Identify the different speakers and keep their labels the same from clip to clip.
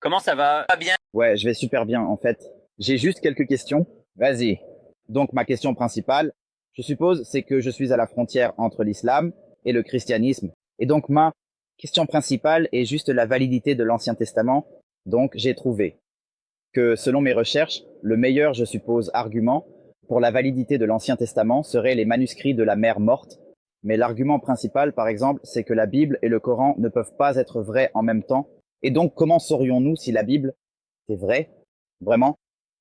Speaker 1: Comment ça va? Pas bien.
Speaker 2: Ouais, je vais super bien en fait. J'ai juste quelques questions. Vas-y. Donc ma question principale, je suppose, c'est que je suis à la frontière entre l'islam et le christianisme. Et donc ma question principale est juste la validité de l'Ancien Testament. Donc j'ai trouvé que selon mes recherches, le meilleur, je suppose, argument pour la validité de l'Ancien Testament serait les manuscrits de la mer morte. Mais l'argument principal, par exemple, c'est que la Bible et le Coran ne peuvent pas être vrais en même temps. Et donc, comment saurions-nous si la Bible est vraie, vraiment,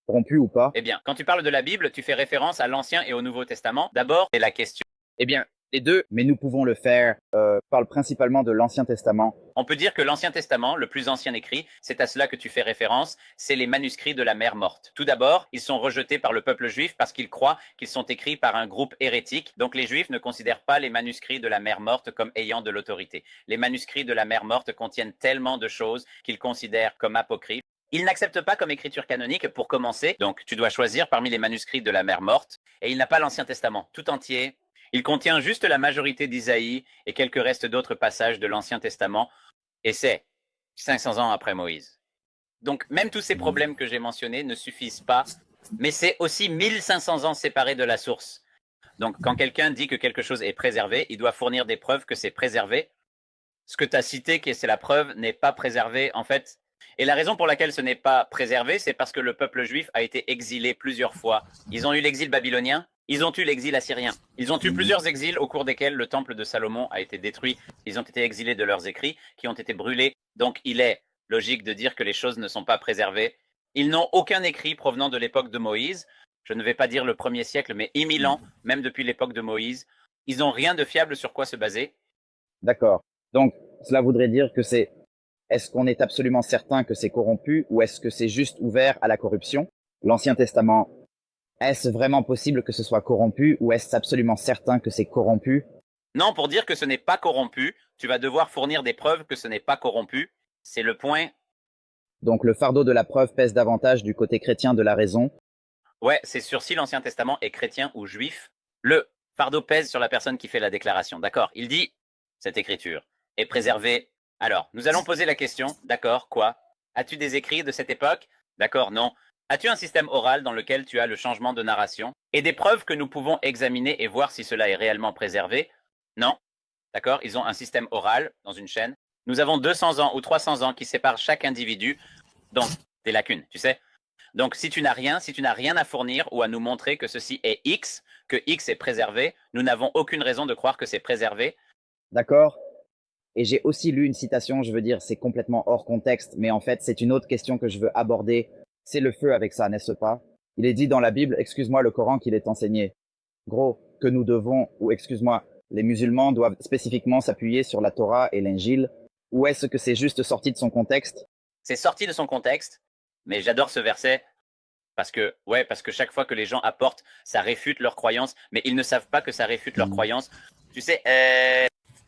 Speaker 2: corrompue ou pas?
Speaker 1: Eh bien, quand tu parles de la Bible, tu fais référence à l'Ancien et au Nouveau Testament. D'abord, c'est la question.
Speaker 2: Eh bien, les deux, mais nous pouvons le faire, parle principalement de l'Ancien Testament.
Speaker 1: On peut dire que l'Ancien Testament, le plus ancien écrit, c'est à cela que tu fais référence, c'est les manuscrits de la mer morte. Tout d'abord, ils sont rejetés par le peuple juif parce qu'ils croient qu'ils sont écrits par un groupe hérétique. Donc les juifs ne considèrent pas les manuscrits de la mer morte comme ayant de l'autorité. Les manuscrits de la mer morte contiennent tellement de choses qu'ils considèrent comme apocryphes. Ils n'acceptent pas comme écriture canonique pour commencer, donc tu dois choisir parmi les manuscrits de la mer morte, et il n'a pas l'Ancien Testament tout entier. Il contient juste la majorité d'Isaïe et quelques restes d'autres passages de l'Ancien Testament, et c'est 500 ans après Moïse. Donc même tous ces problèmes que j'ai mentionnés ne suffisent pas, mais c'est aussi 1500 ans séparés de la source. Donc quand quelqu'un dit que quelque chose est préservé, il doit fournir des preuves que c'est préservé. Ce que tu as cité, qui c'est la preuve, n'est pas préservé en fait. Et la raison pour laquelle ce n'est pas préservé, c'est parce que le peuple juif a été exilé plusieurs fois. Ils ont eu l'exil babylonien, ils ont eu l'exil assyrien. Ils ont eu plusieurs exils au cours desquels le temple de Salomon a été détruit. Ils ont été exilés de leurs écrits, qui ont été brûlés. Donc il est logique de dire que les choses ne sont pas préservées. Ils n'ont aucun écrit provenant de l'époque de Moïse. Je ne vais pas dire le premier siècle, mais 1000 ans, même depuis l'époque de Moïse. Ils n'ont rien de fiable sur quoi se baser.
Speaker 2: D'accord. Donc, cela voudrait dire que est-ce qu'on est absolument certain que c'est corrompu ou est-ce que c'est juste ouvert à la corruption? L'Ancien Testament, est-ce vraiment possible que ce soit corrompu ou est-ce absolument certain que c'est corrompu?
Speaker 1: Non, pour dire que ce n'est pas corrompu, tu vas devoir fournir des preuves que ce n'est pas corrompu. C'est le point.
Speaker 2: Donc le fardeau de la preuve pèse davantage du côté chrétien de la raison.
Speaker 1: Ouais, c'est sûr si l'Ancien Testament est chrétien ou juif. Le fardeau pèse sur la personne qui fait la déclaration. D'accord. Il dit, cette écriture est préservée. Alors, nous allons poser la question. D'accord, quoi? As-tu des écrits de cette époque? D'accord, non. As-tu un système oral dans lequel tu as le changement de narration et des preuves que nous pouvons examiner et voir si cela est réellement préservé? Non. D'accord? Ils ont un système oral dans une chaîne. Nous avons 200 ans ou 300 ans qui séparent chaque individu. Donc, des lacunes, tu sais. Donc, si tu n'as rien, si tu n'as rien à fournir ou à nous montrer que ceci est X, que X est préservé, nous n'avons aucune raison de croire que c'est préservé.
Speaker 2: D'accord? Et j'ai aussi lu une citation, je veux dire, c'est complètement hors contexte, mais en fait, c'est une autre question que je veux aborder. C'est le feu avec ça, n'est-ce pas? Il est dit dans la Bible, excuse-moi le Coran, qu'il est enseigné. Gros, que nous devons, ou excuse-moi, les musulmans doivent spécifiquement s'appuyer sur la Torah et l'Injil, ou est-ce que c'est juste sorti de son contexte?
Speaker 1: C'est sorti de son contexte, mais j'adore ce verset parce que chaque fois que les gens apportent, ça réfute leurs croyances, mais ils ne savent pas que ça réfute leurs croyances. Tu sais,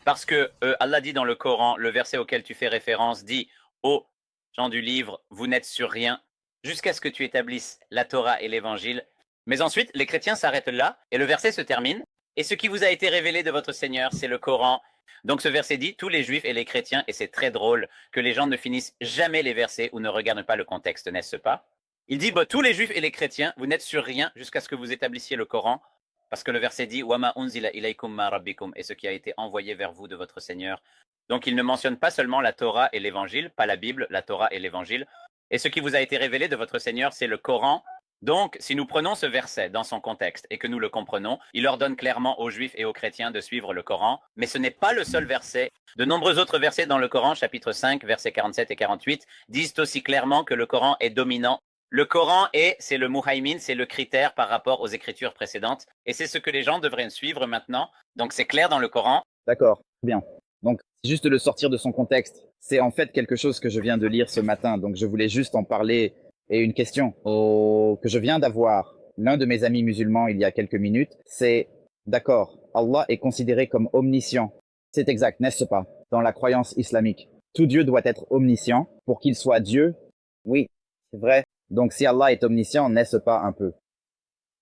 Speaker 1: parce que Allah dit dans le Coran, le verset auquel tu fais référence dit, ô gens du livre, vous n'êtes sur rien, jusqu'à ce que tu établisses la Torah et l'Évangile. Mais ensuite, les chrétiens s'arrêtent là, et le verset se termine, et ce qui vous a été révélé de votre Seigneur, c'est le Coran. Donc ce verset dit, tous les juifs et les chrétiens, et c'est très drôle que les gens ne finissent jamais les versets ou ne regardent pas le contexte, n'est-ce pas? Il dit, bah, tous les juifs et les chrétiens, vous n'êtes sur rien jusqu'à ce que vous établissiez le Coran, parce que le verset dit, Wama unzila ilaykum ma rabbikum, et ce qui a été envoyé vers vous de votre Seigneur. Donc il ne mentionne pas seulement la Torah et l'Évangile, pas la Bible, la Torah et l'Évangile. Et ce qui vous a été révélé de votre Seigneur, c'est le Coran. Donc, si nous prenons ce verset dans son contexte et que nous le comprenons, il ordonne clairement aux Juifs et aux chrétiens de suivre le Coran, mais ce n'est pas le seul verset. De nombreux autres versets dans le Coran, chapitre 5, versets 47 et 48, disent aussi clairement que le Coran est dominant. Le Coran c'est le muhaymin, c'est le critère par rapport aux écritures précédentes, et c'est ce que les gens devraient suivre maintenant. Donc c'est clair dans le Coran.
Speaker 2: D'accord, bien. Donc, juste le sortir de son contexte, c'est en fait quelque chose que je viens de lire ce matin, donc je voulais juste en parler. Et une question que je viens d'avoir, l'un de mes amis musulmans il y a quelques minutes, c'est, d'accord, Allah est considéré comme omniscient. C'est exact, n'est-ce pas? Dans la croyance islamique, tout Dieu doit être omniscient pour qu'il soit Dieu. Oui, c'est vrai. Donc si Allah est omniscient, n'est-ce pas un peu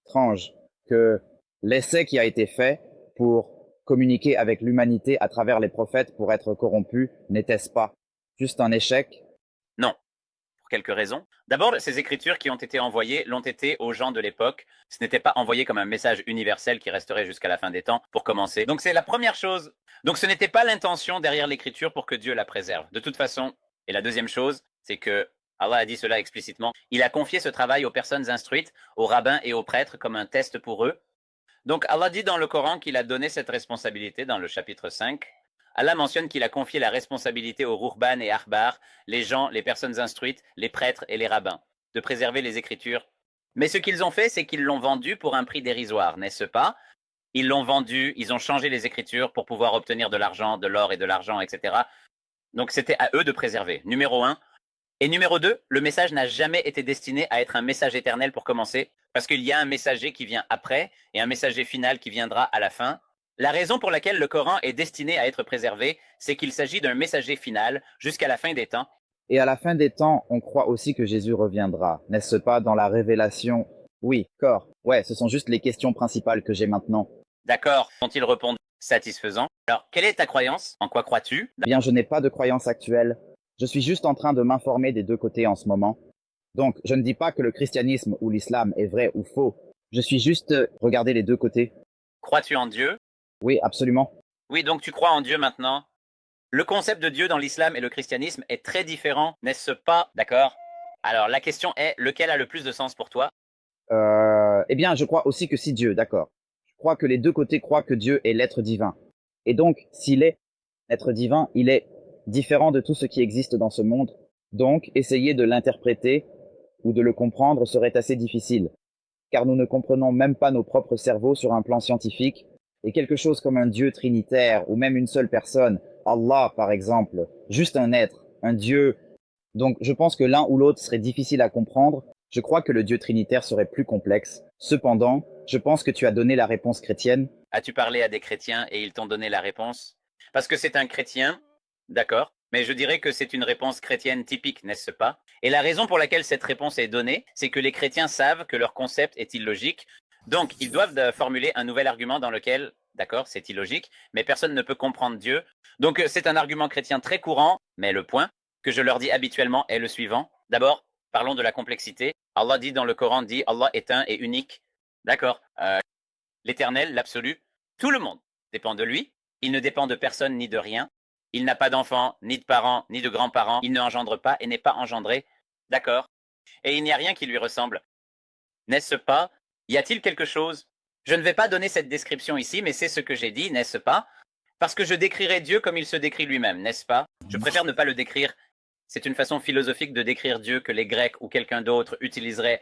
Speaker 2: étrange que l'essai qui a été fait pour communiquer avec l'humanité à travers les prophètes pour être corrompu, n'était-ce pas juste un échec?
Speaker 1: Non. quelques raisons. D'abord, ces écritures qui ont été envoyées l'ont été aux gens de l'époque. Ce n'était pas envoyé comme un message universel qui resterait jusqu'à la fin des temps, pour commencer. Donc c'est la première chose. Donc ce n'était pas l'intention derrière l'écriture pour que Dieu la préserve. De toute façon, et la deuxième chose, c'est que Allah a dit cela explicitement. Il a confié ce travail aux personnes instruites, aux rabbins et aux prêtres comme un test pour eux. Donc Allah dit dans le Coran qu'il a donné cette responsabilité dans le chapitre 5. Allah mentionne qu'il a confié la responsabilité aux ruhban et ahbar, les gens, les personnes instruites, les prêtres et les rabbins, de préserver les écritures. Mais ce qu'ils ont fait, c'est qu'ils l'ont vendu pour un prix dérisoire, n'est-ce pas? Ils l'ont vendu, ils ont changé les écritures pour pouvoir obtenir de l'argent, de l'or et de l'argent, etc. Donc c'était à eux de préserver. Numéro 1. Et numéro 2, le message n'a jamais été destiné à être un message éternel pour commencer, parce qu'il y a un messager qui vient après et un messager final qui viendra à la fin. La raison pour laquelle le Coran est destiné à être préservé, c'est qu'il s'agit d'un messager final jusqu'à la fin des temps.
Speaker 2: Et à la fin des temps, on croit aussi que Jésus reviendra, n'est-ce pas, dans la révélation? Oui, corps. Ouais, ce sont juste les questions principales que j'ai maintenant.
Speaker 1: D'accord, ont-ils répondu satisfaisant? Alors, quelle est ta croyance? En quoi crois-tu?
Speaker 2: Eh bien, je n'ai pas de croyance actuelle. Je suis juste en train de m'informer des deux côtés en ce moment. Donc, je ne dis pas que le christianisme ou l'islam est vrai ou faux. Je suis juste regarder les deux côtés.
Speaker 1: Crois-tu en Dieu?
Speaker 2: Oui, absolument.
Speaker 1: Oui, donc tu crois en Dieu maintenant. Le concept de Dieu dans l'islam et le christianisme est très différent, n'est-ce pas? D'accord. Alors, la question est, lequel a le plus de sens pour toi?
Speaker 2: Eh bien, je crois aussi que si Dieu, d'accord. Je crois que les deux côtés croient que Dieu est l'être divin. Et donc, s'il est l'être divin, il est différent de tout ce qui existe dans ce monde. Donc, essayer de l'interpréter ou de le comprendre serait assez difficile, car nous ne comprenons même pas nos propres cerveaux sur un plan scientifique, et quelque chose comme un Dieu trinitaire, ou même une seule personne, Allah par exemple, juste un être, un Dieu. Donc je pense que l'un ou l'autre serait difficile à comprendre. Je crois que le Dieu trinitaire serait plus complexe. Cependant, je pense que tu as donné la réponse chrétienne.
Speaker 1: As-tu parlé à des chrétiens et ils t'ont donné la réponse? Parce que c'est un chrétien, d'accord, mais je dirais que c'est une réponse chrétienne typique, n'est-ce pas? Et la raison pour laquelle cette réponse est donnée, c'est que les chrétiens savent que leur concept est illogique, donc ils doivent formuler un nouvel argument dans lequel, d'accord, c'est illogique, mais personne ne peut comprendre Dieu. Donc c'est un argument chrétien très courant, mais le point que je leur dis habituellement est le suivant. D'abord, parlons de la complexité. Allah dit dans le Coran, dit Allah est un et unique. D'accord. L'éternel, l'absolu, tout le monde dépend de lui. Il ne dépend de personne ni de rien. Il n'a pas d'enfants, ni de parents, ni de grands-parents. Il ne engendre pas et n'est pas engendré. D'accord. Et il n'y a rien qui lui ressemble. N'est-ce pas? Y a-t-il quelque chose? Je ne vais pas donner cette description ici, mais c'est ce que j'ai dit, n'est-ce pas? Parce que je décrirai Dieu comme il se décrit lui-même, n'est-ce pas? Je préfère ne pas le décrire. C'est une façon philosophique de décrire Dieu que les Grecs ou quelqu'un d'autre utiliserait.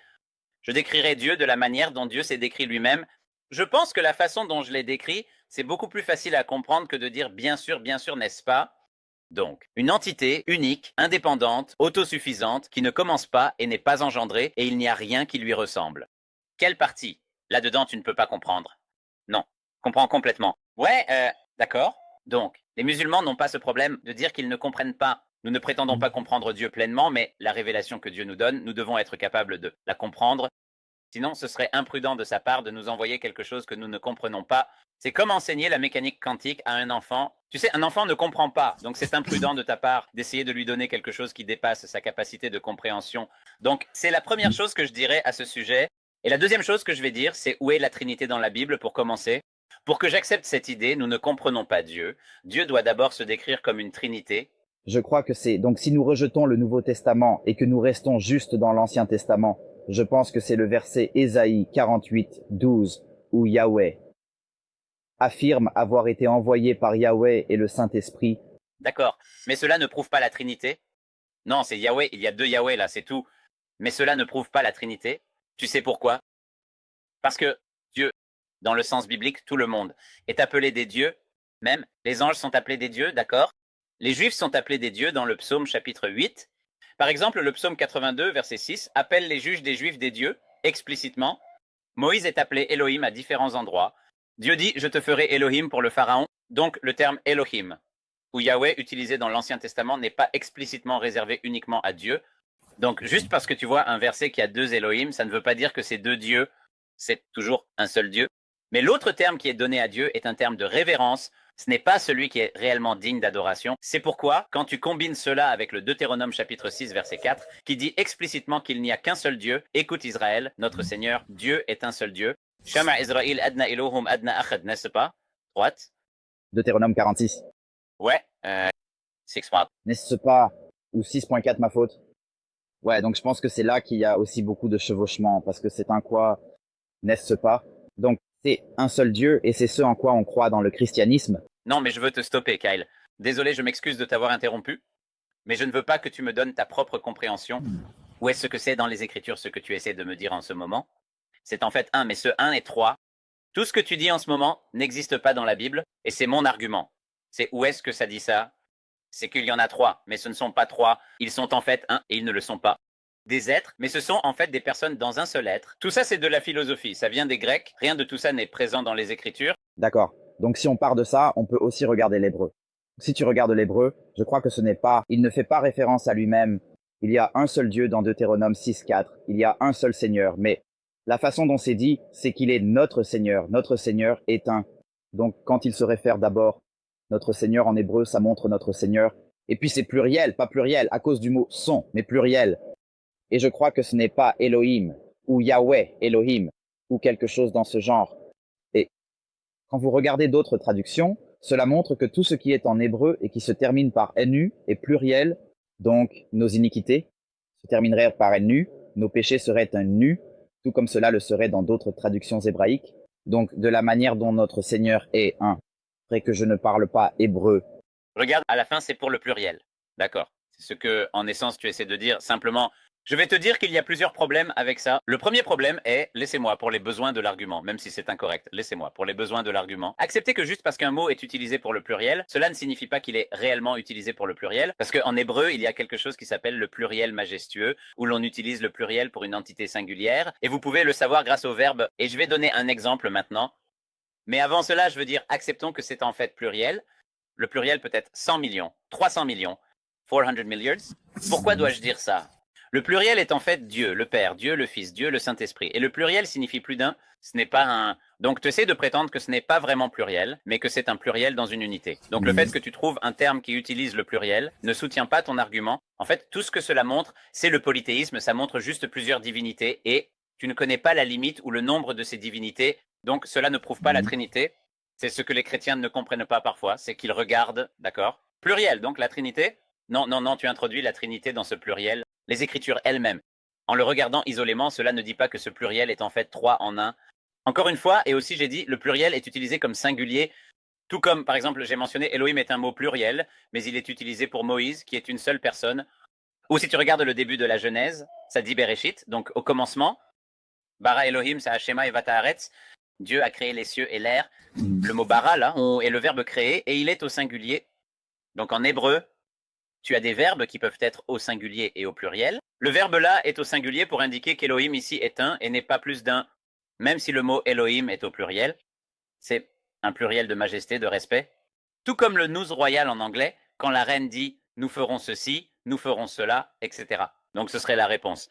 Speaker 1: Je décrirai Dieu de la manière dont Dieu s'est décrit lui-même. Je pense que la façon dont je l'ai décrit, c'est beaucoup plus facile à comprendre que de dire bien sûr, n'est-ce pas? Donc, une entité unique, indépendante, autosuffisante, qui ne commence pas et n'est pas engendrée, et il n'y a rien qui lui ressemble. Quelle partie? Là-dedans, tu ne peux pas comprendre. Non, je comprends complètement. Ouais, d'accord. Donc, les musulmans n'ont pas ce problème de dire qu'ils ne comprennent pas. Nous ne prétendons pas comprendre Dieu pleinement, mais la révélation que Dieu nous donne, nous devons être capables de la comprendre. Sinon, ce serait imprudent de sa part de nous envoyer quelque chose que nous ne comprenons pas. C'est comme enseigner la mécanique quantique à un enfant. Tu sais, un enfant ne comprend pas, donc c'est imprudent de ta part d'essayer de lui donner quelque chose qui dépasse sa capacité de compréhension. Donc, c'est la première chose que je dirais à ce sujet. Et la deuxième chose que je vais dire, c'est où est la Trinité dans la Bible pour commencer. Pour que j'accepte cette idée, nous ne comprenons pas Dieu. Dieu doit d'abord se décrire comme une Trinité.
Speaker 2: Je crois que c'est... Donc si nous rejetons le Nouveau Testament et que nous restons juste dans l'Ancien Testament, je pense que c'est le verset Ésaïe 48, 12, où Yahweh affirme avoir été envoyé par Yahweh et le Saint-Esprit.
Speaker 1: D'accord, mais cela ne prouve pas la Trinité. Non, c'est Yahweh, il y a deux Yahweh là, c'est tout. Mais cela ne prouve pas la Trinité. Tu sais pourquoi? Parce que Dieu, dans le sens biblique, tout le monde est appelé des dieux. Même les anges sont appelés des dieux, d'accord? Les Juifs sont appelés des dieux dans le psaume chapitre 8. Par exemple, le psaume 82, verset 6, appelle les juges des Juifs des dieux, explicitement. Moïse est appelé Elohim à différents endroits. Dieu dit « Je te ferai Elohim pour le Pharaon », donc le terme Elohim, ou Yahweh utilisé dans l'Ancien Testament n'est pas explicitement réservé uniquement à Dieu. Donc juste parce que tu vois un verset qui a deux Elohim, ça ne veut pas dire que c'est deux dieux, c'est toujours un seul Dieu. Mais l'autre terme qui est donné à Dieu est un terme de révérence. Ce n'est pas celui qui est réellement digne d'adoration. C'est pourquoi, quand tu combines cela avec le Deutéronome chapitre 6, verset 4, qui dit explicitement qu'il n'y a qu'un seul Dieu, écoute Israël, notre Seigneur, Dieu est un seul Dieu. Shama Israël adna Elohum adna achad, n'est-ce pas? Droite.
Speaker 2: Deutéronome 46.
Speaker 1: Ouais, six smart.
Speaker 2: N'est-ce pas, ou 6.4 ma faute? Ouais, donc je pense que c'est là qu'il y a aussi beaucoup de chevauchement, parce que c'est un quoi, n'est-ce pas? Donc c'est un seul Dieu, et c'est ce en quoi on croit dans le christianisme.
Speaker 1: Non, mais je veux te stopper, Kyle. Désolé, je m'excuse de t'avoir interrompu, mais je ne veux pas que tu me donnes ta propre compréhension. Où est-ce que c'est dans les Écritures ce que tu essaies de me dire en ce moment? C'est en fait un, mais ce un et trois. Tout ce que tu dis en ce moment n'existe pas dans la Bible, et c'est mon argument. C'est où est-ce que ça dit ça? C'est qu'il y en a trois, mais ce ne sont pas trois. Ils sont en fait un, et ils ne le sont pas. Des êtres, mais ce sont en fait des personnes dans un seul être. Tout ça, c'est de la philosophie. Ça vient des Grecs. Rien de tout ça n'est présent dans les Écritures.
Speaker 2: D'accord. Donc si on part de ça, on peut aussi regarder l'hébreu. Si tu regardes l'hébreu, je crois que ce n'est pas, il ne fait pas référence à lui-même. Il y a un seul Dieu dans Deutéronome 6.4. Il y a un seul Seigneur. Mais la façon dont c'est dit, c'est qu'il est notre Seigneur. Notre Seigneur est un. Donc quand il se réfère d'abord, notre Seigneur en hébreu, ça montre notre Seigneur. Et puis c'est pluriel, pas pluriel, à cause du mot son, mais pluriel. Et je crois que ce n'est pas Elohim, ou Yahweh Elohim, ou quelque chose dans ce genre. Et quand vous regardez d'autres traductions, cela montre que tout ce qui est en hébreu et qui se termine par nu est pluriel, donc nos iniquités se termineraient par nu, nos péchés seraient un nu, tout comme cela le serait dans d'autres traductions hébraïques. Donc de la manière dont notre Seigneur est un, après que je ne parle pas hébreu.
Speaker 1: Regarde, à la fin, c'est pour le pluriel. D'accord. C'est ce que, en essence, tu essaies de dire. Simplement, je vais te dire qu'il y a plusieurs problèmes avec ça. Le premier problème est, laissez-moi pour les besoins de l'argument, même si c'est incorrect, laissez-moi pour les besoins de l'argument. Acceptez que juste parce qu'un mot est utilisé pour le pluriel, cela ne signifie pas qu'il est réellement utilisé pour le pluriel, parce qu'en hébreu, il y a quelque chose qui s'appelle le pluriel majestueux, où l'on utilise le pluriel pour une entité singulière, et vous pouvez le savoir grâce au verbe, et je vais donner un exemple maintenant. Mais avant cela, je veux dire, acceptons que c'est en fait pluriel. Le pluriel peut être 100 millions, 300 millions, 400 millions. Pourquoi dois-je dire ça? Le pluriel est en fait Dieu, le Père, Dieu, le Fils, Dieu, le Saint-Esprit. Et le pluriel signifie plus d'un. Ce n'est pas un. Donc, tu essaies de prétendre que ce n'est pas vraiment pluriel, mais que c'est un pluriel dans une unité. Donc, le fait que tu trouves un terme qui utilise le pluriel ne soutient pas ton argument. En fait, tout ce que cela montre, c'est le polythéisme. Ça montre juste plusieurs divinités et tu ne connais pas la limite ou le nombre de ces divinités. Donc, cela ne prouve pas la Trinité. C'est ce que les chrétiens ne comprennent pas parfois, c'est qu'ils regardent, d'accord? Pluriel, donc la Trinité? Non, non, non, tu introduis la Trinité dans ce pluriel. Les Écritures elles-mêmes. En le regardant isolément, cela ne dit pas que ce pluriel est en fait trois en un. Encore une fois, et aussi j'ai dit, le pluriel est utilisé comme singulier, tout comme, par exemple, j'ai mentionné Elohim est un mot pluriel, mais il est utilisé pour Moïse, qui est une seule personne. Ou si tu regardes le début de la Genèse, ça dit Bereshit, donc au commencement, Bara Elohim, ça Hashema et Vataaretz, Dieu a créé les cieux et l'air. Le mot bara, là, est le verbe créer, et il est au singulier. Donc en hébreu, tu as des verbes qui peuvent être au singulier et au pluriel. Le verbe là est au singulier pour indiquer qu'Elohim ici est un et n'est pas plus d'un. Même si le mot Elohim est au pluriel, c'est un pluriel de majesté, de respect. Tout comme le nous royal en anglais, quand la reine dit nous ferons ceci, nous ferons cela, etc. Donc ce serait la réponse.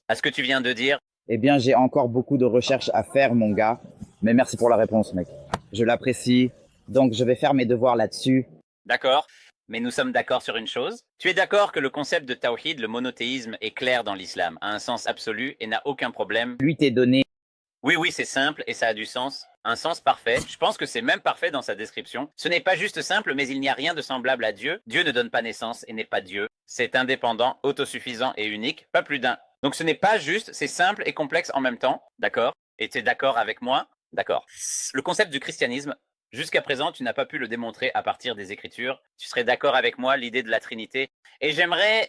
Speaker 1: À ce que tu viens de dire,
Speaker 2: Eh bien, j'ai encore beaucoup de recherches à faire, mon gars. Mais merci pour la réponse, mec. Je l'apprécie. Donc, je vais faire mes devoirs là-dessus.
Speaker 1: d'accord, mais nous sommes d'accord sur une chose. Tu es d'accord que le concept de tawhid, le monothéisme, est clair dans l'islam, a un sens absolu et n'a aucun problème.
Speaker 2: Lui t'est donné.
Speaker 1: Oui, oui, c'est simple et ça a du sens. Un sens parfait. Je pense que c'est même parfait dans sa description. Ce n'est pas juste simple, mais il n'y a rien de semblable à Dieu. Dieu ne donne pas naissance et n'est pas Dieu. C'est indépendant, autosuffisant et unique, pas plus d'un. Donc ce n'est pas juste, c'est simple et complexe en même temps. D'accord? Et tu es d'accord avec moi? D'accord. Le concept du christianisme, jusqu'à présent, tu n'as pas pu le démontrer à partir des Écritures. Tu serais d'accord avec moi, l'idée de la Trinité. Et j'aimerais,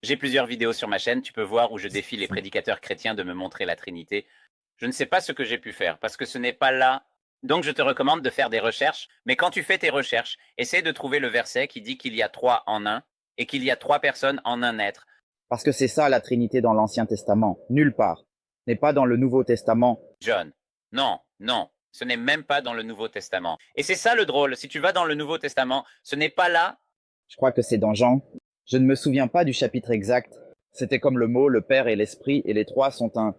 Speaker 1: j'ai plusieurs vidéos sur ma chaîne, tu peux voir où je défie les prédicateurs chrétiens de me montrer la Trinité. Je ne sais pas ce que j'ai pu faire parce que ce n'est pas là. Donc je te recommande de faire des recherches. Mais quand tu fais tes recherches, essaie de trouver le verset qui dit qu'il y a trois en un et qu'il y a trois personnes en un être.
Speaker 2: Parce que c'est ça la Trinité dans l'Ancien Testament. Nulle part. N'est pas dans le Nouveau Testament.
Speaker 1: John, non, non, ce n'est même pas dans le Nouveau Testament. Et c'est ça le drôle, si tu vas dans le Nouveau Testament, ce n'est pas là.
Speaker 2: Je crois que c'est dans Jean. Je ne me souviens pas du chapitre exact. C'était comme le mot, le Père et l'Esprit, et les trois sont un.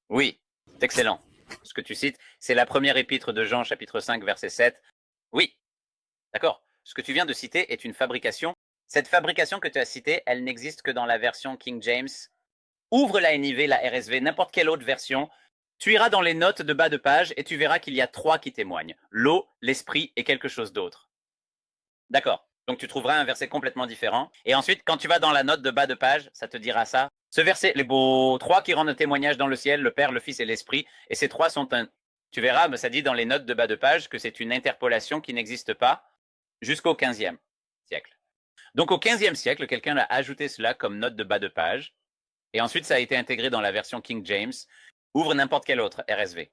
Speaker 1: Oui, c'est excellent. Ce que tu cites, c'est la première épître de Jean, chapitre 5, verset 7. Oui, D'accord? Ce que tu viens de citer est une fabrication. Cette fabrication que tu as citée, elle n'existe que dans la version King James. Ouvre la NIV, la RSV, n'importe quelle autre version. Tu iras dans les notes de bas de page et tu verras qu'il y a trois qui témoignent. L'eau, l'esprit et quelque chose d'autre. D'accord. Donc tu trouveras un verset complètement différent. Et ensuite, quand tu vas dans la note de bas de page, ça te dira ça. Ce verset, les beaux trois qui rendent témoignage dans le ciel, le Père, le Fils et l'Esprit. Et ces trois sont un. Tu verras, ça dit dans les notes de bas de page que c'est une interpolation qui n'existe pas jusqu'au 15e siècle. Donc au 15e siècle, quelqu'un a ajouté cela comme note de bas de page. Et ensuite, ça a été intégré dans la version King James. Ouvre n'importe quelle autre RSV.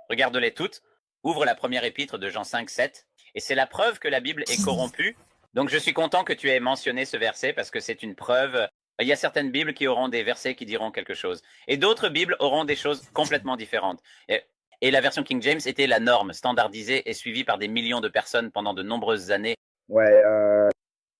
Speaker 1: Regarde-les toutes. Ouvre la première épître de Jean 5, 7. Et c'est la preuve que la Bible est corrompue. Donc je suis content que tu aies mentionné ce verset parce que c'est une preuve. Il y a certaines Bibles qui auront des versets qui diront quelque chose. Et d'autres Bibles auront des choses complètement différentes. Et la version King James était la norme, standardisée et suivie par des millions de personnes pendant de nombreuses années.
Speaker 2: Ouais,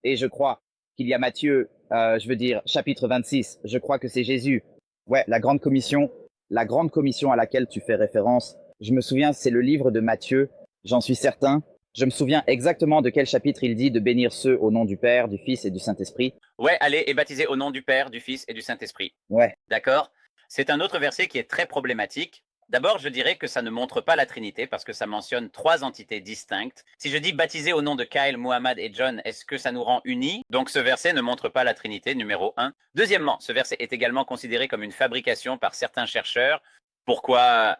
Speaker 2: et je crois qu'il y a Matthieu, je veux dire, chapitre 26, je crois que c'est Jésus. Ouais, la grande commission à laquelle tu fais référence, je me souviens, c'est le livre de Matthieu, j'en suis certain. Je me souviens exactement de quel chapitre il dit de bénir ceux au nom du Père, du Fils et du Saint-Esprit.
Speaker 1: Ouais, allez, et baptisez au nom du Père, du Fils et du Saint-Esprit.
Speaker 2: Ouais.
Speaker 1: D'accord? C'est un autre verset qui est très problématique. D'abord, je dirais que ça ne montre pas la Trinité parce que ça mentionne trois entités distinctes. Si je dis baptisé au nom de Kyle, Muhammad et John, est-ce que ça nous rend unis? Donc ce verset ne montre pas la Trinité, numéro un. Deuxièmement, ce verset est également considéré comme une fabrication par certains chercheurs. Pourquoi?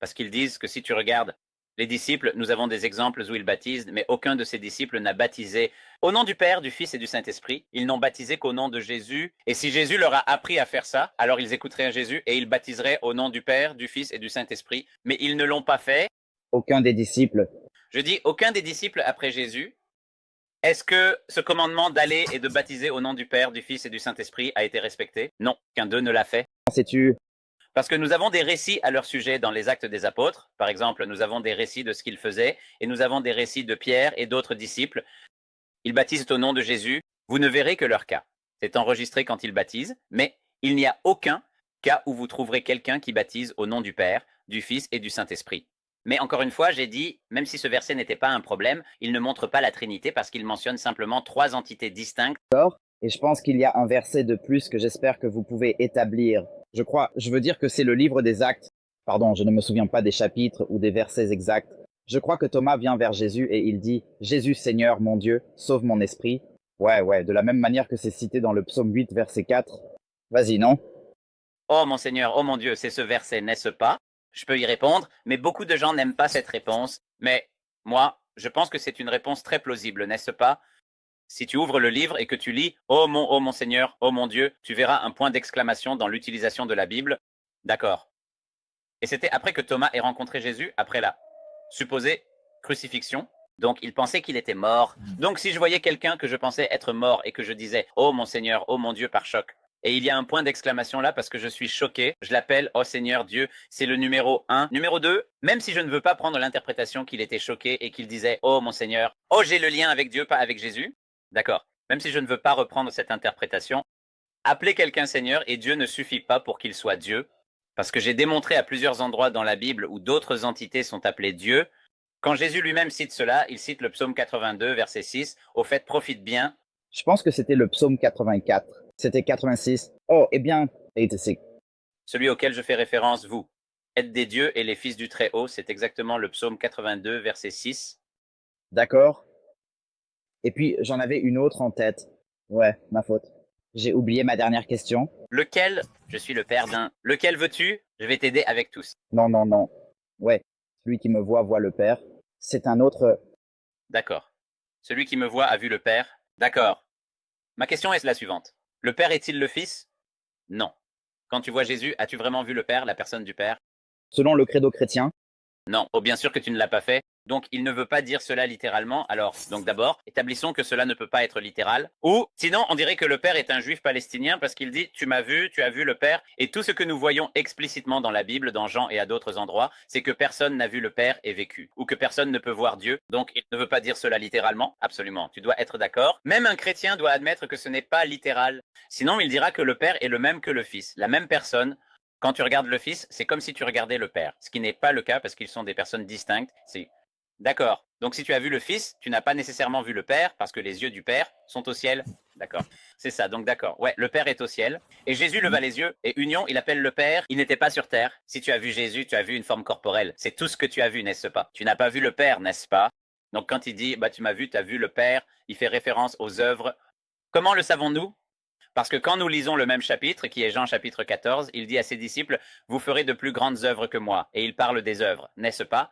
Speaker 1: Parce qu'ils disent que si tu regardes les disciples, nous avons des exemples où ils baptisent, mais aucun de ces disciples n'a baptisé au nom du Père, du Fils et du Saint-Esprit. Ils n'ont baptisé qu'au nom de Jésus. Et si Jésus leur a appris à faire ça, alors ils écouteraient Jésus et ils baptiseraient au nom du Père, du Fils et du Saint-Esprit. Mais ils ne l'ont pas fait.
Speaker 2: Aucun des disciples.
Speaker 1: Je dis aucun des disciples après Jésus. Est-ce que ce commandement d'aller et de baptiser au nom du Père, du Fils et du Saint-Esprit a été respecté? Non, qu'un d'eux ne l'a fait.
Speaker 2: Sais-tu?
Speaker 1: Parce que nous avons des récits à leur sujet dans les Actes des Apôtres. Par exemple, nous avons des récits de ce qu'ils faisaient et nous avons des récits de Pierre et d'autres disciples. Ils baptisent au nom de Jésus. Vous ne verrez que leur cas. C'est enregistré quand ils baptisent, mais il n'y a aucun cas où vous trouverez quelqu'un qui baptise au nom du Père, du Fils et du Saint-Esprit. Mais encore une fois, j'ai dit, même si ce verset n'était pas un problème, il ne montre pas la Trinité parce qu'il mentionne simplement trois entités distinctes.
Speaker 2: Et je pense qu'il y a un verset de plus que j'espère que vous pouvez établir. Je veux dire que c'est le livre des Actes. Pardon, je ne me souviens pas des chapitres ou des versets exacts. Je crois que Thomas vient vers Jésus et il dit « Jésus Seigneur, mon Dieu, sauve mon esprit ». Ouais, de la même manière que c'est cité dans le psaume 8, verset 4. Vas-y, non?
Speaker 1: Oh mon Seigneur, oh mon Dieu, c'est ce verset, n'est-ce pas? Je peux y répondre, mais beaucoup de gens n'aiment pas cette réponse. Mais moi, je pense que c'est une réponse très plausible, n'est-ce pas? Si tu ouvres le livre et que tu lis oh mon Seigneur, oh mon Dieu, tu verras un point d'exclamation dans l'utilisation de la Bible. D'accord. Et c'était après que Thomas ait rencontré Jésus, après la supposée crucifixion. Donc il pensait qu'il était mort. Donc si je voyais quelqu'un que je pensais être mort et que je disais oh mon Seigneur, oh mon Dieu par choc, et il y a un point d'exclamation là parce que je suis choqué, je l'appelle oh Seigneur Dieu, c'est le numéro 1. Numéro 2, même si je ne veux pas prendre l'interprétation qu'il était choqué et qu'il disait oh mon Seigneur, oh j'ai le lien avec Dieu, pas avec Jésus. D'accord. Même si je ne veux pas reprendre cette interprétation, appeler quelqu'un Seigneur et Dieu ne suffit pas pour qu'il soit Dieu, parce que j'ai démontré à plusieurs endroits dans la Bible où d'autres entités sont appelées Dieu. Quand Jésus lui-même cite cela, il cite le psaume 82, verset 6, au fait, profite bien.
Speaker 2: Je pense que c'était le psaume 84. C'était 86. Oh, eh bien, c'est
Speaker 1: Celui auquel je fais référence, vous êtes des dieux et les fils du Très-Haut, c'est exactement le psaume 82, verset 6.
Speaker 2: D'accord. Et puis, j'en avais une autre en tête. Ouais, ma faute. J'ai oublié ma dernière question.
Speaker 1: Lequel? Je suis le père d'un. Lequel veux-tu? Je vais t'aider avec tous.
Speaker 2: Non. Ouais, celui qui me voit le Père. C'est un autre.
Speaker 1: D'accord. Celui qui me voit a vu le Père. D'accord. Ma question est la suivante. Le Père est-il le Fils? Non. Quand tu vois Jésus, as-tu vraiment vu le Père, la personne du Père?
Speaker 2: Selon le credo chrétien.
Speaker 1: Non. Oh, bien sûr que tu ne l'as pas fait. Donc, il ne veut pas dire cela littéralement. Alors, donc d'abord, établissons que cela ne peut pas être littéral. Ou, sinon, on dirait que le Père est un juif palestinien parce qu'il dit, tu m'as vu, tu as vu le Père. Et tout ce que nous voyons explicitement dans la Bible, dans Jean et à d'autres endroits, c'est que personne n'a vu le Père et vécu. Ou que personne ne peut voir Dieu. Donc, il ne veut pas dire cela littéralement. Absolument. Tu dois être d'accord. Même un chrétien doit admettre que ce n'est pas littéral. Sinon, il dira que le Père est le même que le Fils. La même personne. Quand tu regardes le Fils, c'est comme si tu regardais le Père. Ce qui n'est pas le cas parce qu'ils sont des personnes distinctes. C'est D'accord. Donc si tu as vu le Fils, tu n'as pas nécessairement vu le Père, parce que les yeux du Père sont au ciel. D'accord. C'est ça, donc d'accord. Ouais, le Père est au ciel. Et Jésus leva les yeux, et Union, il appelle le Père, il n'était pas sur terre. Si tu as vu Jésus, tu as vu une forme corporelle. C'est tout ce que tu as vu, n'est-ce pas? Tu n'as pas vu le Père, n'est-ce pas? Donc quand il dit, bah tu m'as vu, tu as vu le Père, il fait référence aux œuvres. Comment le savons-nous? Parce que quand nous lisons le même chapitre, qui est Jean chapitre 14, il dit à ses disciples, vous ferez de plus grandes œuvres que moi. Et il parle des œuvres, n'est-ce pas?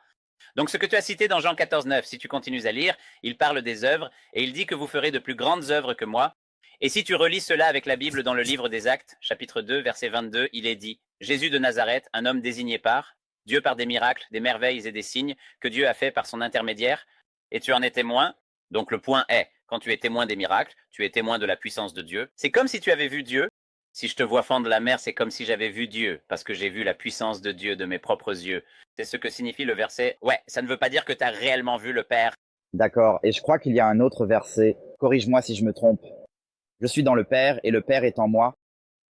Speaker 1: Donc ce que tu as cité dans Jean 14, 9, si tu continues à lire, il parle des œuvres et il dit que vous ferez de plus grandes œuvres que moi. Et si tu relis cela avec la Bible dans le livre des Actes, chapitre 2, verset 22, il est dit, Jésus de Nazareth, un homme désigné par Dieu par des miracles, des merveilles et des signes que Dieu a fait par son intermédiaire, et tu en es témoin. Donc le point est, quand tu es témoin des miracles, tu es témoin de la puissance de Dieu. C'est comme si tu avais vu Dieu. Si je te vois fendre la mer, c'est comme si j'avais vu Dieu, parce que j'ai vu la puissance de Dieu de mes propres yeux. C'est ce que signifie le verset. Ouais, ça ne veut pas dire que tu as réellement vu le Père.
Speaker 2: D'accord. Et je crois qu'il y a un autre verset. Corrige-moi si je me trompe. Je suis dans le Père et le Père est en moi.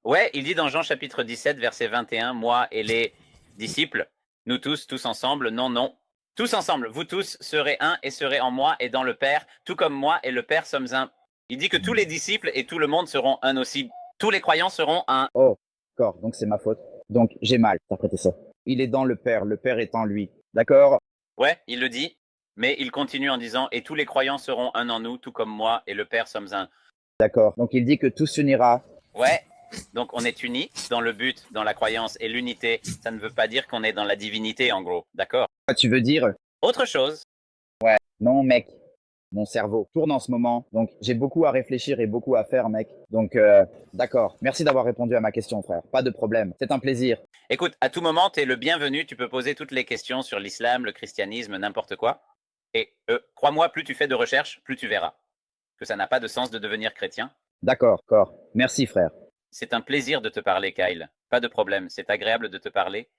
Speaker 1: Ouais, il dit dans Jean chapitre 17, verset 21, moi et les disciples, nous tous ensemble, non, non. Tous ensemble, vous tous serez un et serez en moi et dans le Père, tout comme moi et le Père sommes un. Il dit que tous les disciples et tout le monde seront un aussi. Tous les croyants seront un.
Speaker 2: Oh, d'accord. Donc c'est ma faute. Donc j'ai mal interprété ça. Il est dans le Père est en lui. D'accord?
Speaker 1: Ouais, il le dit, mais il continue en disant, et tous les croyants seront un en nous, tout comme moi et le Père sommes un.
Speaker 2: D'accord. Donc il dit que tout s'unira.
Speaker 1: Ouais, donc on est unis dans le but, dans la croyance et l'unité. Ça ne veut pas dire qu'on est dans la divinité, en gros. D'accord?
Speaker 2: Tu veux dire?
Speaker 1: Autre chose.
Speaker 2: Non, mec. Mon cerveau tourne en ce moment. Donc j'ai beaucoup à réfléchir et beaucoup à faire, mec. Donc d'accord. Merci d'avoir répondu à ma question, frère. Pas de problème. C'est un plaisir.
Speaker 1: Écoute, à tout moment, tu es le bienvenu. Tu peux poser toutes les questions sur l'islam, le christianisme, n'importe quoi. Et crois-moi, plus tu fais de recherches, plus tu verras que ça n'a pas de sens de devenir chrétien.
Speaker 2: D'accord. Merci, frère.
Speaker 1: C'est un plaisir de te parler, Kyle. Pas de problème, c'est agréable de te parler.